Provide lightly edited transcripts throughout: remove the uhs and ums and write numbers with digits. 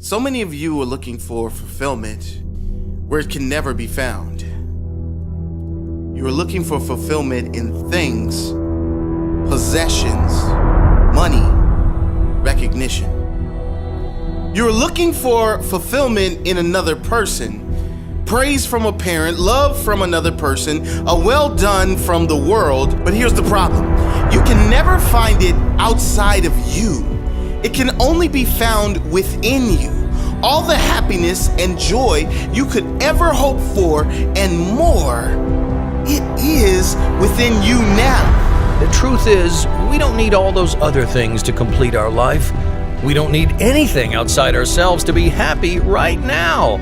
So many of you are looking for fulfillment where it can never be found. You are looking for fulfillment in things, possessions, money, recognition. You're looking for fulfillment in another person, praise from a parent, love from another person, a well done from the world. But here's the problem. You can never find it outside of you. It can only be found within you. All the happiness and joy you could ever hope for and more, it is within you now. The truth is, we don't need all those other things to complete our life. We don't need anything outside ourselves to be happy right now.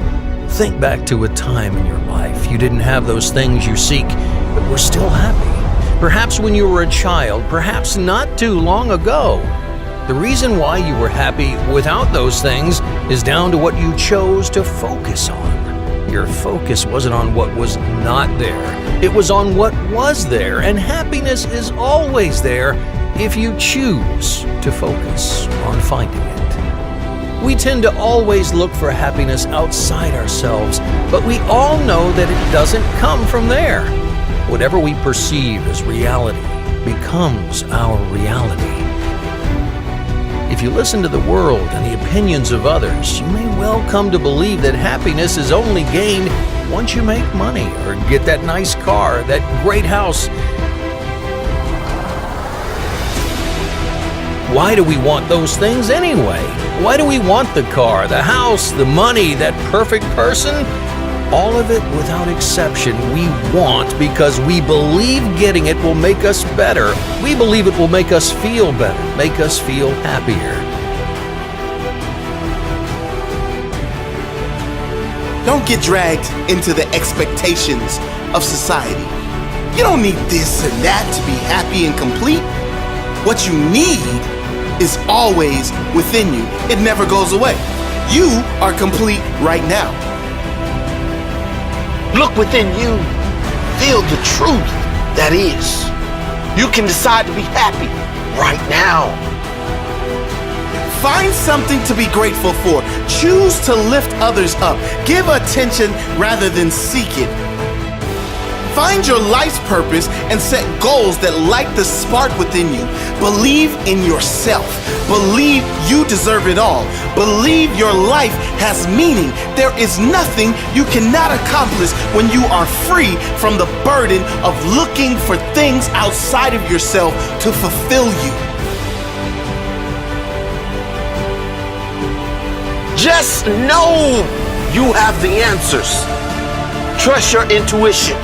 Think back to a time in your life you didn't have those things you seek, but were still happy. Perhaps when you were a child, perhaps not too long ago. The reason why you were happy without those things is down to what you chose to focus on. Your focus wasn't on what was not there. It was on what was there, and happiness is always there if you choose to focus on finding it. We tend to always look for happiness outside ourselves, but we all know that it doesn't come from there. Whatever we perceive as reality becomes our reality. If you listen to the world and the opinions of others, you may well come to believe that happiness is only gained once you make money or get that nice car, that great house. Why do we want those things anyway? Why do we want the car, the house, the money, that perfect person? All of it, without exception, we want because we believe getting it will make us better. We believe it will make us feel better, make us feel happier. Don't get dragged into the expectations of society. You don't need this and that to be happy and complete. What you need is always within you. It never goes away. You are complete right now. Look within you. Feel the truth that is. You can decide to be happy right now. Find something to be grateful for. Choose to lift others up. Give attention rather than seek it. Find your life's purpose and set goals that light the spark within you. Believe in yourself. Believe you deserve it all. Believe your life has meaning. There is nothing you cannot accomplish when you are free from the burden of looking for things outside of yourself to fulfill you. Just know you have the answers. Trust your intuition.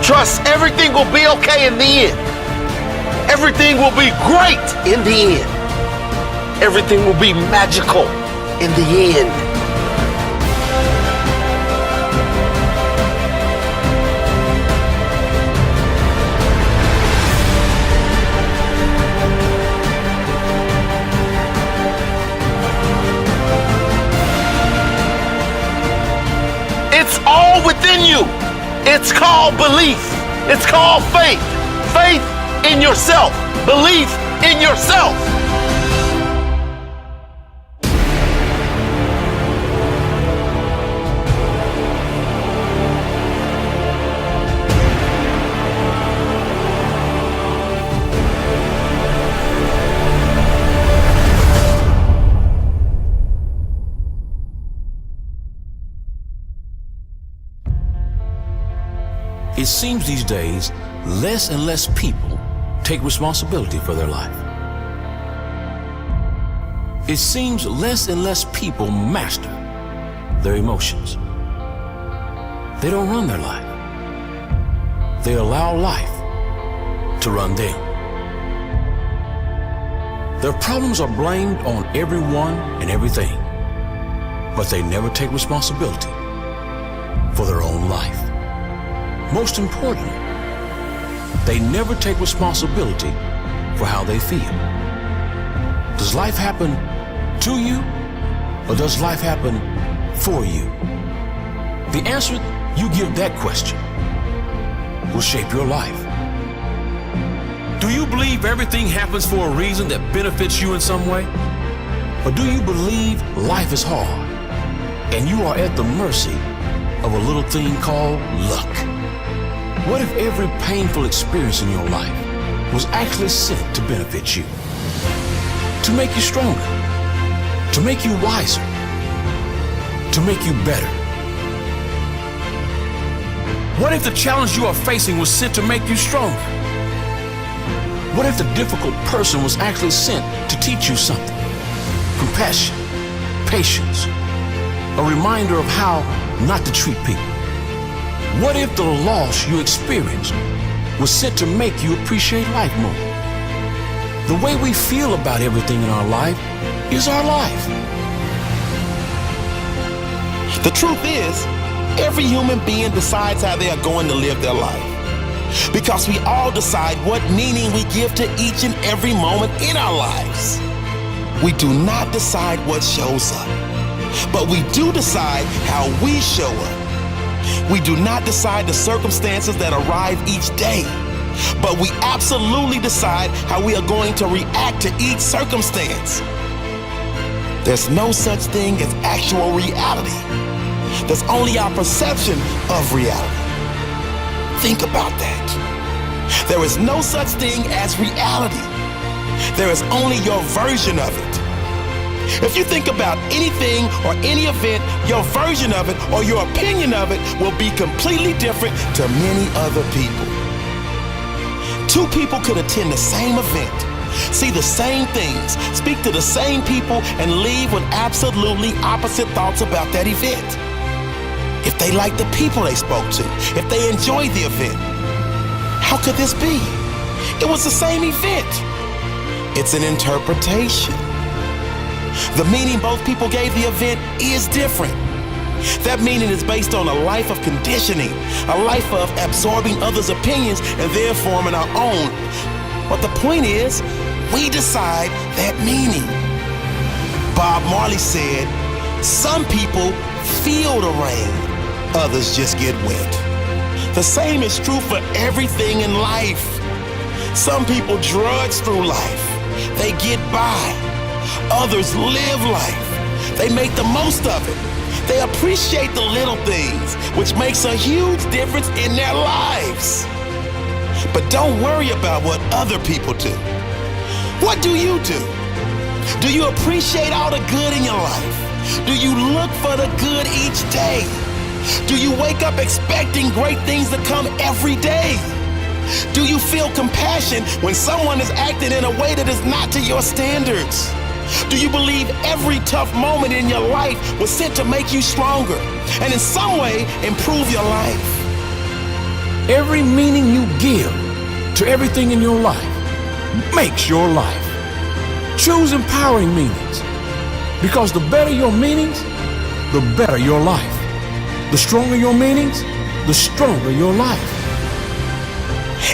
Trust everything will be okay in the end. Everything will be great in the end. Everything will be magical in the end. It's all within you. It's called belief. It's called faith. Faith in yourself. Belief in yourself. It seems these days, less and less people take responsibility for their life. It seems less and less people master their emotions. They don't run their life. They allow life to run them. Their problems are blamed on everyone and everything, but they never take responsibility for their own life. Most important, they never take responsibility for how they feel. Does life happen to you, or does life happen for you? The answer you give that question will shape your life. Do you believe everything happens for a reason that benefits you in some way? But do you believe life is hard and you are at the mercy of a little thing called luck? What if every painful experience in your life was actually sent to benefit you, to make you stronger, to make you wiser, to make you better? What if the challenge you are facing was sent to make you stronger? What if the difficult person was actually sent to teach you something? Compassion, patience, a reminder of how not to treat people. What if the loss you experienced was sent to make you appreciate life more? The way we feel about everything in our life is our life. The truth is, every human being decides how they are going to live their life. Because we all decide what meaning we give to each and every moment in our lives. We do not decide what shows up, but we do decide how we show up. We do not decide the circumstances that arrive each day, but we absolutely decide how we are going to react to each circumstance. There's no such thing as actual reality. There's only our perception of reality. Think about that. There is no such thing as reality. There is only your version of it. If you think about anything or any event, your version of it or your opinion of it will be completely different to many other people. Two people could attend the same event, see the same things, speak to the same people, and leave with absolutely opposite thoughts about that event. If they liked the people they spoke to, if they enjoyed the event, how could this be? It was the same event. It's an interpretation. The meaning both people gave the event is different. That meaning is based on a life of conditioning, a life of absorbing others' opinions and then forming our own. But the point is, we decide that meaning. Bob Marley said, some people feel the rain, others just get wet. The same is true for everything in life. Some people drudge through life. They get by. Others live life. They make the most of it. They appreciate the little things, which makes a huge difference in their lives. But don't worry about what other people do. What do you do? Do you appreciate all the good in your life? Do you look for the good each day? Do you wake up expecting great things to come every day? Do you feel compassion when someone is acting in a way that is not to your standards? Do you believe every tough moment in your life was sent to make you stronger and in some way improve your life? Every meaning you give to everything in your life makes your life. Choose empowering meanings, because the better your meanings, the better your life. The stronger your meanings, the stronger your life.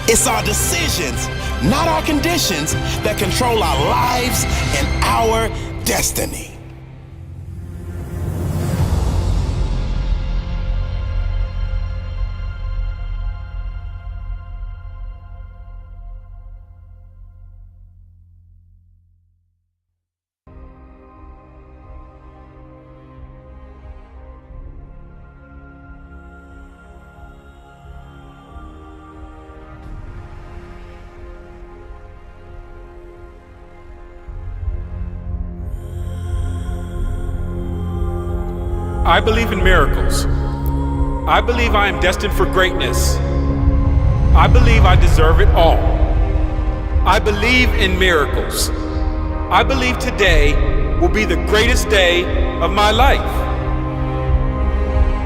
It's our decisions, not our conditions, that control our lives and our destiny. I believe in miracles. I believe I am destined for greatness. I believe I deserve it all. I believe in miracles. I believe today will be the greatest day of my life.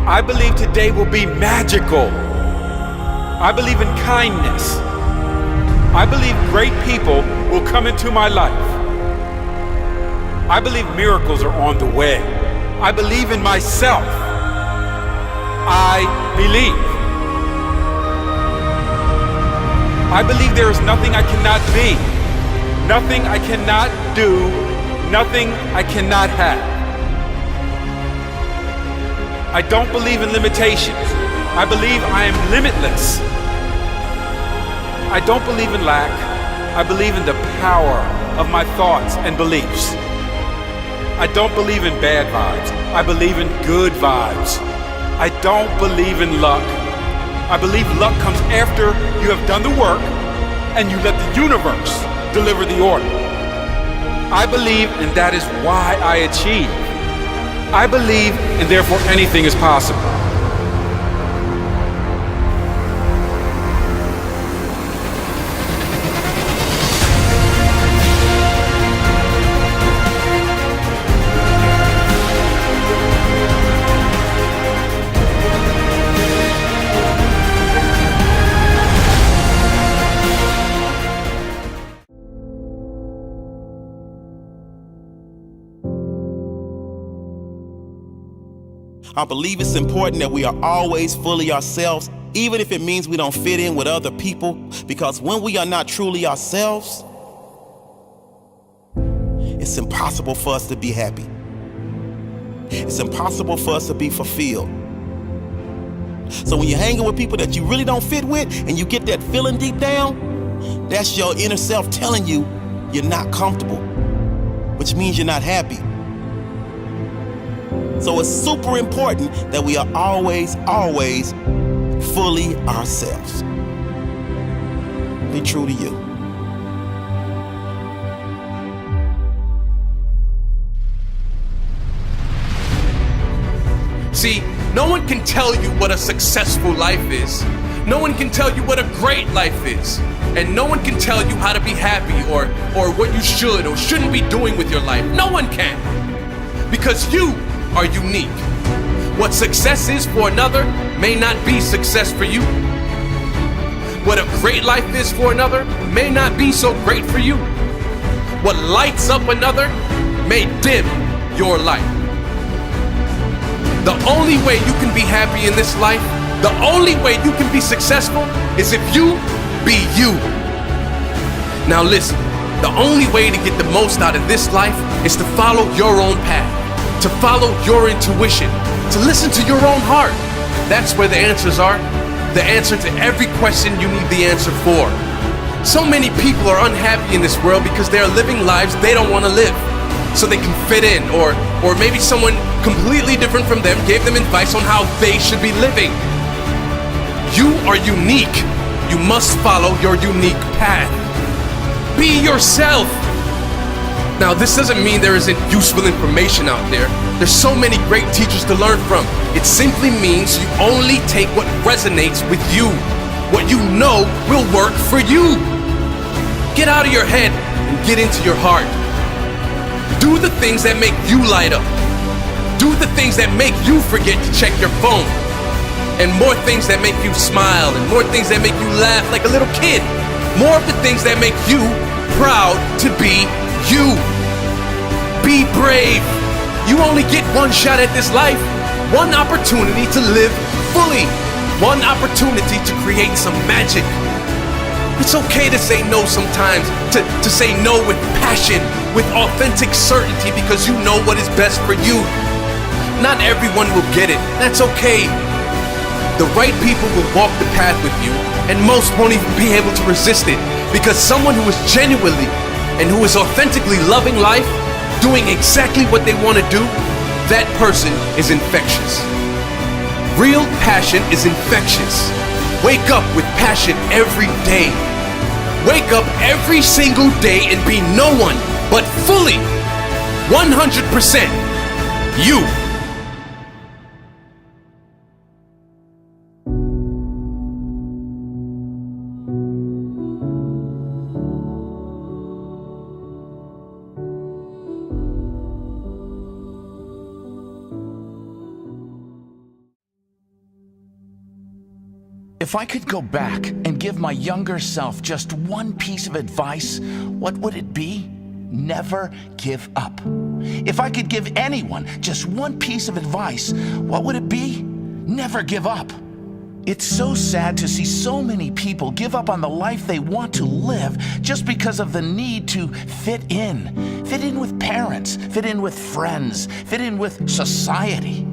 I believe today will be magical. I believe in kindness. I believe great people will come into my life. I believe miracles are on the way. I believe in myself. I believe. I believe there is nothing I cannot be, nothing I cannot do, nothing I cannot have. I don't believe in limitations. I believe I am limitless. I don't believe in lack. I believe in the power of my thoughts and beliefs. I don't believe in bad vibes. I believe in good vibes. I don't believe in luck. I believe luck comes after you have done the work and you let the universe deliver the order. I believe, and that is why I achieve. I believe, and therefore anything is possible. I believe it's important that we are always fully ourselves, even if it means we don't fit in with other people, because when we are not truly ourselves, it's impossible for us to be happy. It's impossible for us to be fulfilled. So when you're hanging with people that you really don't fit with and you get that feeling deep down, that's your inner self telling you you're not comfortable, which means you're not happy. So it's super important that we are always fully ourselves. Be true to you. See, no one can tell you what a successful life is. No one can tell you what a great life is. And no one can tell you how to be happy or what you should or shouldn't be doing with your life. No one can. Because you are unique. What success is for another may not be success for you. What a great life is for another may not be so great for you. What lights up another may dim your light. The only way you can be happy in this life, the only way you can be successful is if you be you. Now listen, the only way to get the most out of this life is to follow your own path. To follow your intuition, to listen to your own heart. That's where the answers are. The answer to every question you need the answer for. So many people are unhappy in this world because they are living lives they don't want to live, so they can fit in, or maybe someone completely different from them gave them advice on how they should be living. You are unique. You must follow your unique path. Be yourself. Now, this doesn't mean there isn't useful information out there. There's so many great teachers to learn from. It simply means you only take what resonates with you. What you know will work for you. Get out of your head and get into your heart. Do the things that make you light up. Do the things that make you forget to check your phone. And more things that make you smile, and more things that make you laugh like a little kid. More of the things that make you proud to be you. Be brave. You only get one shot at this life, one opportunity to live fully, one opportunity to create some magic. It's okay to say no sometimes, to say no with passion, with authentic certainty, because you know what is best for you. Not everyone will get it. That's okay. The right people will walk the path with you, and most won't even be able to resist it, because someone who is genuinely and who is authentically loving life, doing exactly what they want to do, that person is infectious. Real passion is infectious. Wake up with passion every day. Wake up every single day and be no one but fully 100% you. If I could go back and give my younger self just one piece of advice, what would it be? Never give up. If I could give anyone just one piece of advice, what would it be? Never give up. It's so sad to see so many people give up on the life they want to live just because of the need to fit in. Fit in with parents, fit in with friends, fit in with society.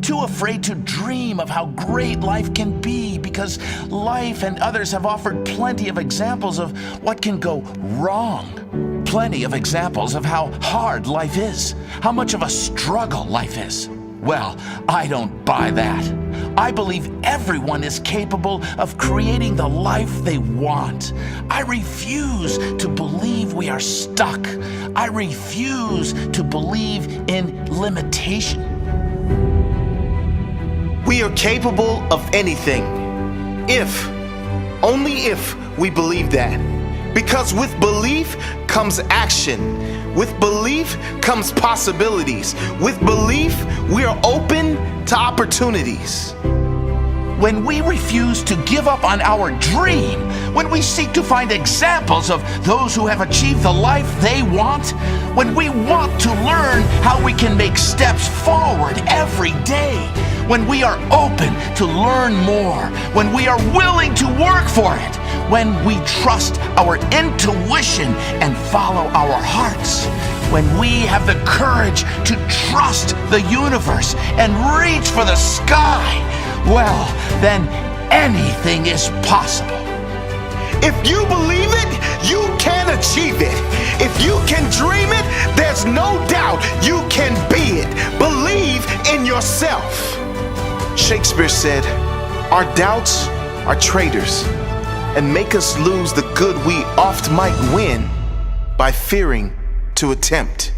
Too afraid to dream of how great life can be because life and others have offered plenty of examples of what can go wrong. plenty of examples of how hard life is, how much of a struggle life is. Well, I don't buy that. I believe everyone is capable of creating the life they want. I refuse to believe we are stuck. I refuse to believe in limitation. We are capable of anything. Only if we believe that. Because with belief comes action. With belief comes possibilities. With belief, we are open to opportunities. When we refuse to give up on our dream, when we seek to find examples of those who have achieved the life they want, when we want to learn how we can make steps forward every day, when we are open to learn more, when we are willing to work for it, when we trust our intuition and follow our hearts, when we have the courage to trust the universe and reach for the sky, well, then anything is possible. If you believe it, you can achieve it. If you can dream it, there's no doubt you can be it. Believe in yourself. Shakespeare said, "Our doubts are traitors and make us lose the good we oft might win by fearing to attempt."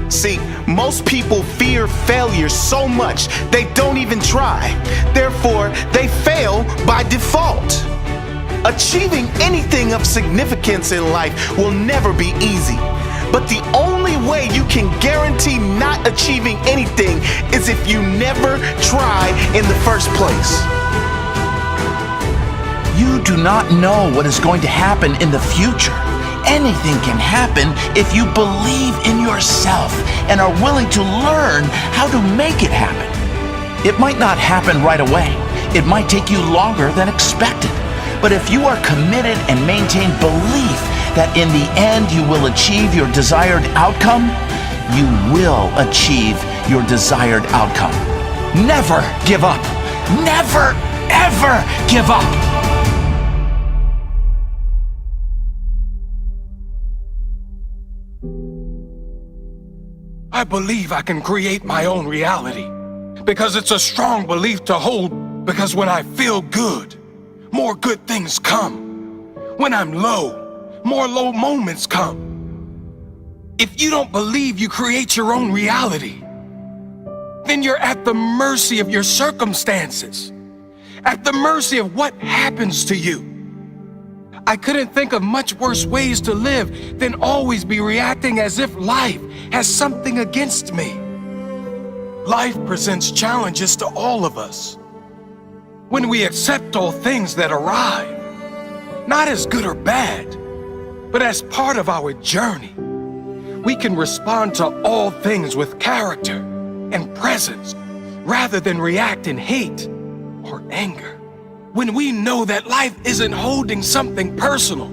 See, most people fear failure so much they don't even try. Therefore, they fail by default. Achieving anything of significance in life will never be easy. But the only way you can guarantee not achieving anything is if you never try in the first place. You do not know what is going to happen in the future. Anything can happen if you believe in yourself and are willing to learn how to make it happen. It might not happen right away. It might take you longer than expected. But if you are committed and maintain belief that in the end you will achieve your desired outcome, you will achieve your desired outcome. Never give up. Never, ever give up. I believe I can create my own reality because it's a strong belief to hold, because when I feel good, more good things come. When I'm low, more low moments come. If you don't believe you create your own reality, then you're at the mercy of your circumstances, at the mercy of what happens to you. I couldn't think of much worse ways to live than always be reacting as if life has something against me. Life presents challenges to all of us. When we accept all things that arrive, not as good or bad, but as part of our journey, we can respond to all things with character and presence rather than react in hate or anger. When we know that life isn't holding something personal,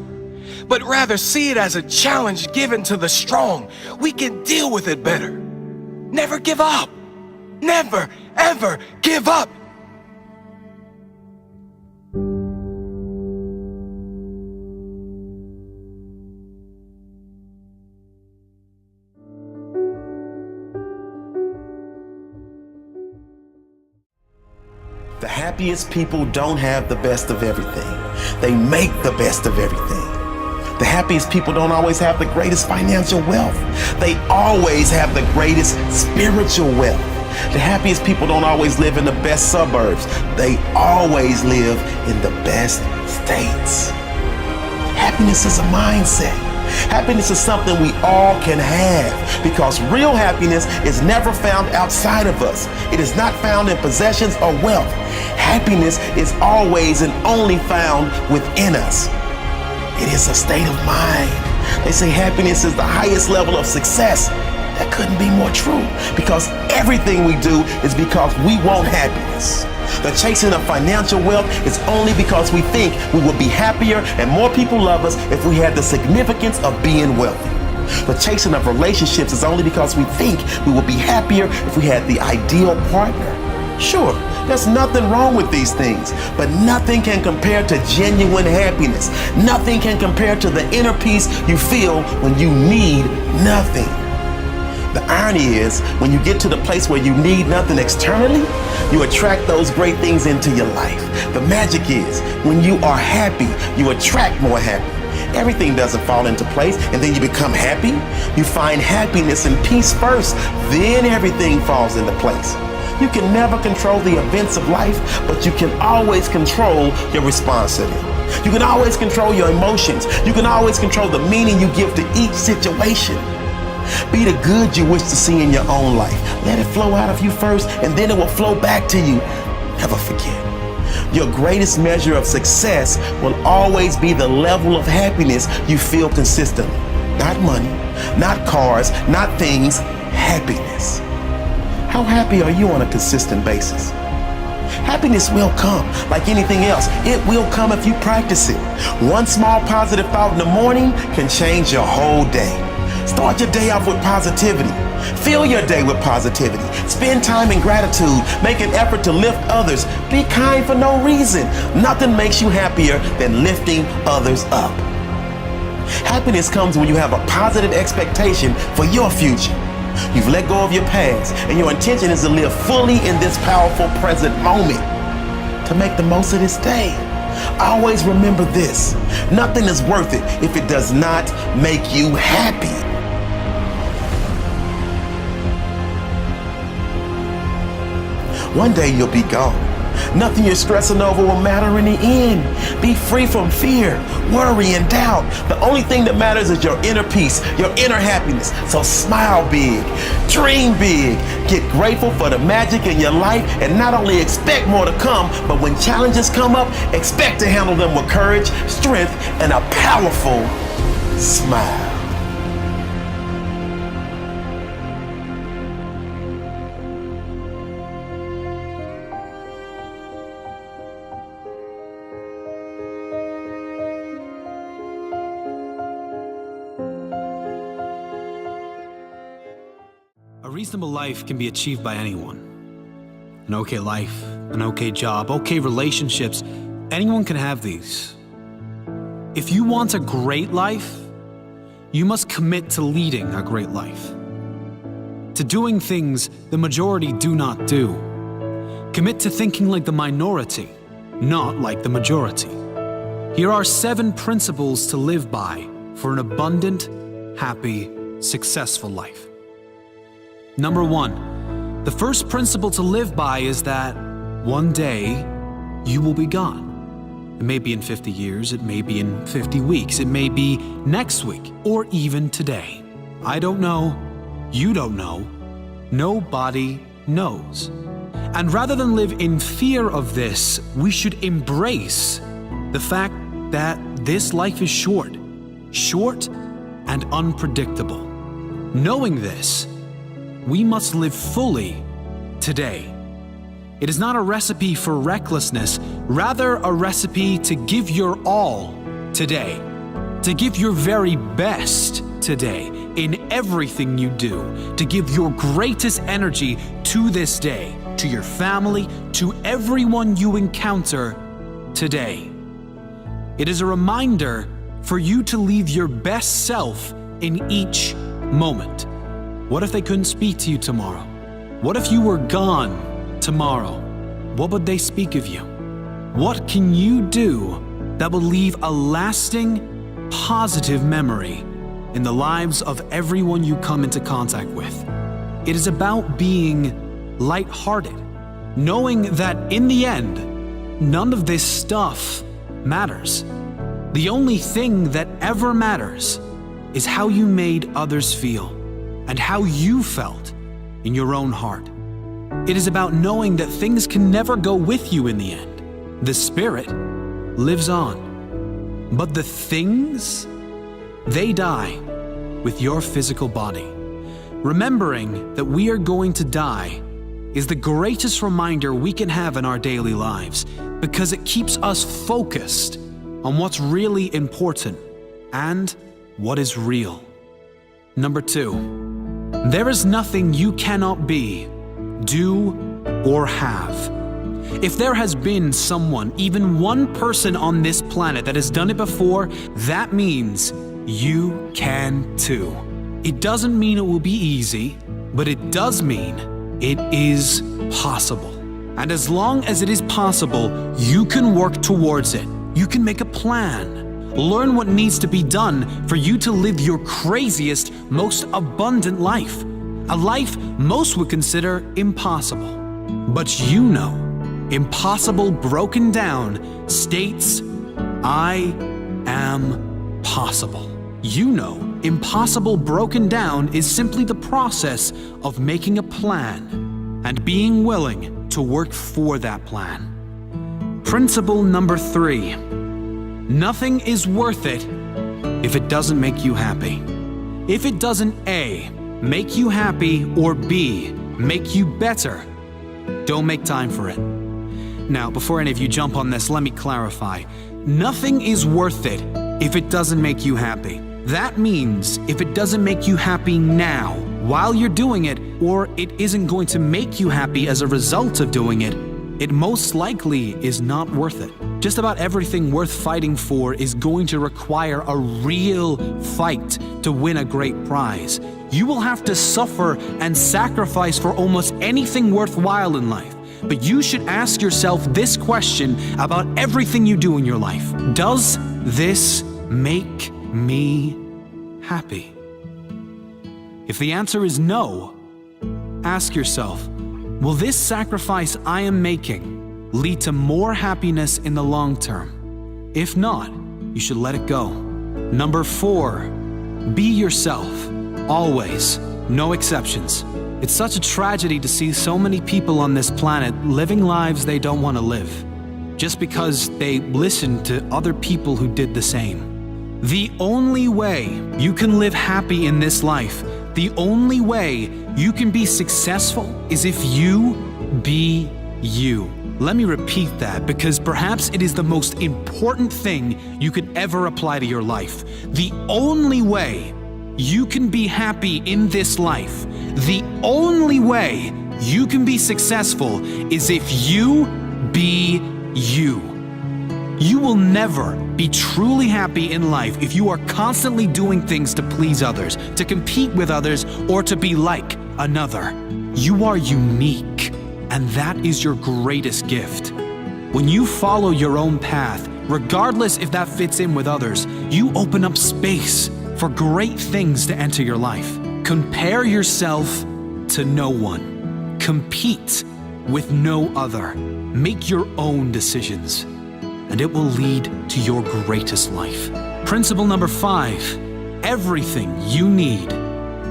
but rather see it as a challenge given to the strong, we can deal with it better. Never give up. Never, ever give up. The happiest people don't have the best of everything. They make the best of everything. The happiest people don't always have the greatest financial wealth. They always have the greatest spiritual wealth. The happiest people don't always live in the best suburbs. They always live in the best states. Happiness is a mindset. Happiness is something we all can have, because real happiness is never found outside of us. It is not found in possessions or wealth. Happiness is always and only found within us. It is a state of mind. They say happiness is the highest level of success. That couldn't be more true, because everything we do is because we want happiness. The chasing of financial wealth is only because we think we will be happier and more people love us if we had the significance of being wealthy. The chasing of relationships is only because we think we will be happier if we had the ideal partner. Sure, There's nothing wrong with these things, but nothing can compare to genuine happiness. Nothing can compare to the inner peace you feel when you need nothing. The irony is, when you get to the place where you need nothing externally, you attract those great things into your life. The magic is, when you are happy, you attract more happy. Everything doesn't fall into place and then you become happy. You find happiness and peace first, then everything falls into place. You can never control the events of life, but you can always control your response to them. You can always control your emotions. You can always control the meaning you give to each situation. Be the good you wish to see in your own life. Let it flow out of you first, and then it will flow back to you. Never forget. Your greatest measure of success will always be the level of happiness you feel consistently. Not money, not cars, not things, happiness. How happy are you on a consistent basis? Happiness will come like anything else. It will come if you practice it. One small positive thought in the morning can change your whole day. Start your day off with positivity. Fill your day with positivity. Spend time in gratitude. Make an effort to lift others. Be kind for no reason. Nothing makes you happier than lifting others up. Happiness comes when you have a positive expectation for your future. You've let go of your past, and your intention is to live fully in this powerful present moment, to make the most of this day. Always remember this: nothing is worth it if it does not make you happy. One day you'll be gone. Nothing you're stressing over will matter in the end. Be free from fear, worry, and doubt. The only thing that matters is your inner peace, your inner happiness. So smile big, dream big, get grateful for the magic in your life, and not only expect more to come, but when challenges come up, expect to handle them with courage, strength, and a powerful smile. A reasonable life can be achieved by anyone. An okay life, an okay job, okay relationships, anyone can have these. If you want a great life, you must commit to leading a great life. To doing things the majority do not do. Commit to thinking like the minority, not like the majority. Here are 7 principles to live by for an abundant, happy, successful life. Number 1, the first principle to live by is that one day you will be gone. It may be in 50 years, it may be in 50 weeks, it may be next week, or even today. I don't know, you don't know, nobody knows. And rather than live in fear of this, we should embrace the fact that this life is short and unpredictable. Knowing this, we must live fully today. It is not a recipe for recklessness, rather a recipe to give your all today, to give your very best today in everything you do, to give your greatest energy to this day, to your family, to everyone you encounter today. It is a reminder for you to leave your best self in each moment. What if they couldn't speak to you tomorrow? What if you were gone tomorrow? What would they speak of you? What can you do that will leave a lasting, positive memory in the lives of everyone you come into contact with? It is about being lighthearted, knowing that in the end, none of this stuff matters. The only thing that ever matters is how you made others feel and how you felt in your own heart. It is about knowing that things can never go with you in the end. The spirit lives on, but the things, they die with your physical body. Remembering that we are going to die is the greatest reminder we can have in our daily lives, because it keeps us focused on what's really important and what is real. Number 2, there is nothing you cannot be, do, or have. If there has been someone, even one person on this planet that has done it before, that means you can too. It doesn't mean it will be easy, but it does mean it is possible. And as long as it is possible, you can work towards it. You can make a plan. Learn what needs to be done for you to live your craziest, most abundant life. A life most would consider impossible. But you know, impossible broken down states, I am possible. You know, impossible broken down is simply the process of making a plan and being willing to work for that plan. Principle number 3. Nothing is worth it if it doesn't make you happy. If it doesn't A, make you happy, or B, make you better, don't make time for it. Now, before any of you jump on this, let me clarify. Nothing is worth it if it doesn't make you happy. That means if it doesn't make you happy now, while you're doing it, or it isn't going to make you happy as a result of doing it, it most likely is not worth it. Just about everything worth fighting for is going to require a real fight to win a great prize. You will have to suffer and sacrifice for almost anything worthwhile in life. But you should ask yourself this question about everything you do in your life. Does this make me happy? If the answer is no, ask yourself, will this sacrifice I am making lead to more happiness in the long term? If not, you should let it go. Number 4, be yourself. Always. No exceptions. It's such a tragedy to see so many people on this planet living lives they don't want to live, just because they listened to other people who did the same. The only way you can live happy in this life, the only way you can be successful is if you be you. Let me repeat that, because perhaps it is the most important thing you could ever apply to your life. The only way you can be happy in this life, the only way you can be successful is if you be you. You will never be truly happy in life if you are constantly doing things to please others, to compete with others, or to be like another. You are unique, and that is your greatest gift. When you follow your own path, regardless if that fits in with others, you open up space for great things to enter your life. Compare yourself to no one. Compete with no other. Make your own decisions, and it will lead to your greatest life. Principle number 5, everything you need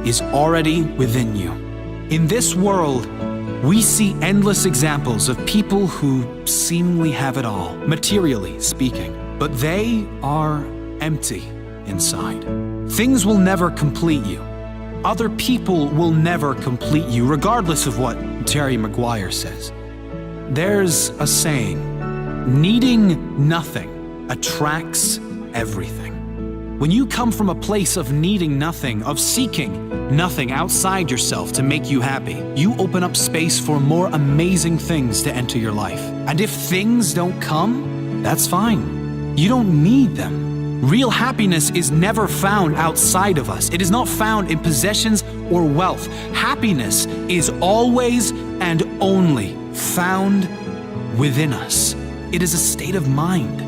is already within you. In this world, we see endless examples of people who seemingly have it all, materially speaking, but they are empty inside. Things will never complete you. Other people will never complete you, regardless of what Jerry Maguire says. There's a saying, needing nothing attracts everything. When you come from a place of needing nothing, of seeking nothing outside yourself to make you happy, you open up space for more amazing things to enter your life. And if things don't come, that's fine. You don't need them. Real happiness is never found outside of us. It is not found in possessions or wealth. Happiness is always and only found within us. It is a state of mind.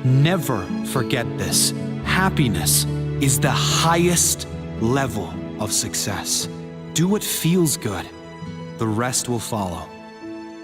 Never forget this. Happiness is the highest level of success. Do what feels good. The rest will follow.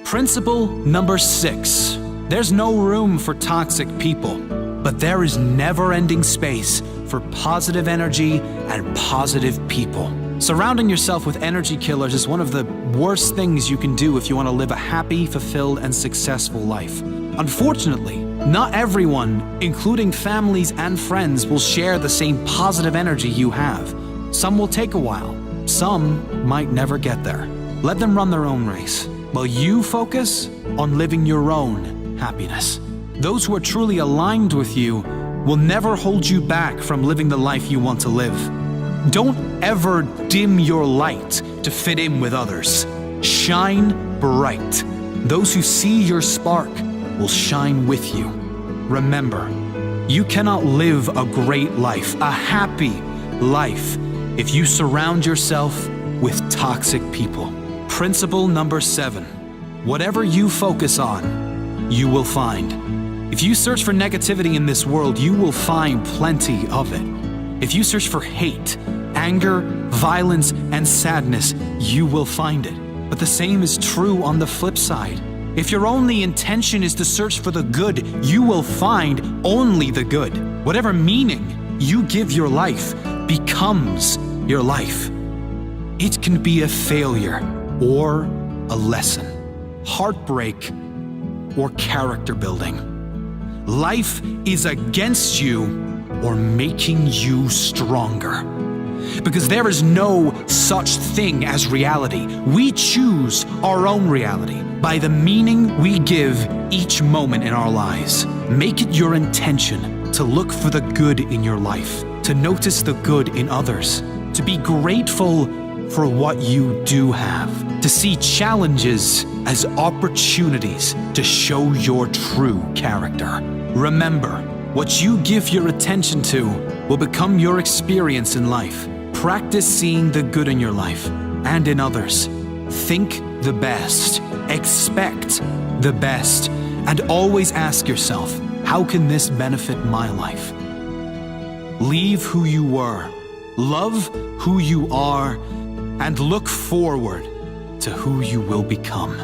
Principle number 6. There's no room for toxic people, but there is never-ending space for positive energy and positive people. Surrounding yourself with energy killers is one of the worst things you can do if you want to live a happy, fulfilled, and successful life. Unfortunately, not everyone, including families and friends, will share the same positive energy you have. Some will take a while. Some might never get there. Let them run their own race, while you focus on living your own happiness. Those who are truly aligned with you will never hold you back from living the life you want to live. Don't ever dim your light to fit in with others. Shine bright. Those who see your spark will shine with you. Remember, you cannot live a great life, a happy life, if you surround yourself with toxic people. Principle number 7. Whatever you focus on, you will find. If you search for negativity in this world, you will find plenty of it. If you search for hate, anger, violence, and sadness, you will find it. But the same is true on the flip side. If your only intention is to search for the good, you will find only the good. Whatever meaning you give your life becomes your life. It can be a failure or a lesson, heartbreak or character building. Life is against you or making you stronger. Because there is no such thing as reality. We choose our own reality by the meaning we give each moment in our lives. Make it your intention to look for the good in your life, to notice the good in others, to be grateful for what you do have, to see challenges as opportunities to show your true character. Remember, what you give your attention to will become your experience in life. Practice seeing the good in your life and in others. Think the best, expect the best, and always ask yourself, how can this benefit my life? Leave who you were, love who you are, and look forward to who you will become.